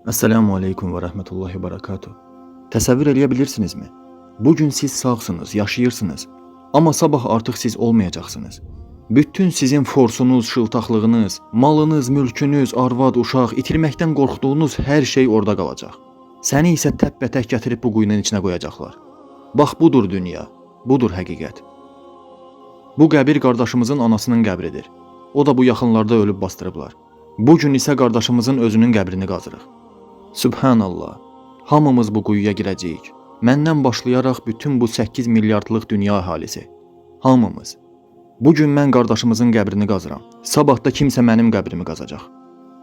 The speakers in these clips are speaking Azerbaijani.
Esselamu Aleyküm ve Rahmetullahi ve Berekatuhu. Təsəvvür eləyə bilirsinizmi? Bugün siz sağsınız, yaşayırsınız. Amma sabah artıq siz olmayacaqsınız. Bütün sizin forsunuz, şıltaqlığınız, malınız, mülkünüz, arvad, uşaq, itirməkdən qorxduğunuz hər şey orada qalacaq. Səni isə təppətək gətirib bu quyunun içinə qoyacaqlar. Bax budur dünya, budur həqiqət. Bu qəbir qardaşımızın anasının qəbridir. O da bu yaxınlarda ölüb bastırıblar. Bugün isə qardaşımızın özünün qəbrini qazırıq. Subhanallah, hamımız bu quyuya girəcəyik. Məndən başlayaraq bütün bu 8 milyardlıq dünya əhalisi. Hamımız. Bugün mən qardaşımızın qəbrini qazıram. Sabah da kimsə mənim qəbrimi qazacaq.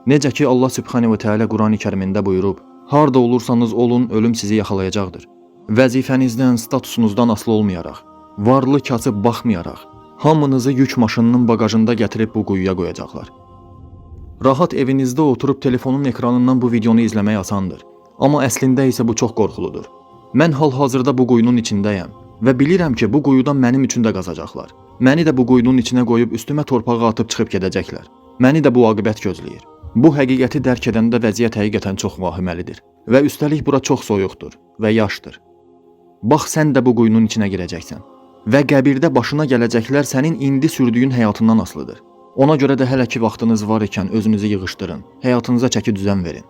Necə ki Allah Sübhanehu ve Teala Qurani Kərimində buyurub, harda olursanız olun, ölüm sizi yaxalayacaqdır. Vəzifənizdən, statusunuzdan asılı olmayaraq, varlı kasıb baxmayaraq, hamınızı yük maşınının bagajında gətirib bu quyuya qoyacaqlar. Rahat evinizdə oturub telefonun ekranından bu videonu izləmək asandır. Amma əslində isə bu çox qorxuludur. Mən hal-hazırda bu quyunun içindəyəm və bilirəm ki, bu quyudan mənim üçün də qazacaqlar. Məni də bu quyunun içinə qoyub üstümə torpağı atıb çıxıb gedəcəklər. Məni də bu aqibət gözləyir. Bu həqiqəti dərk edəndə vəziyyət həqiqətən çox vahiməlidir və üstəlik bura çox soyuqdur və yaşdır. Bax sən də bu quyunun içinə girəcəksən və qəbirdə başına gələcəklər sənin indi sürdüyün həyatından asılıdır. Ona görə də hələ ki vaxtınız var ikən özünüzü yığışdırın, həyatınıza çəki düzən verin.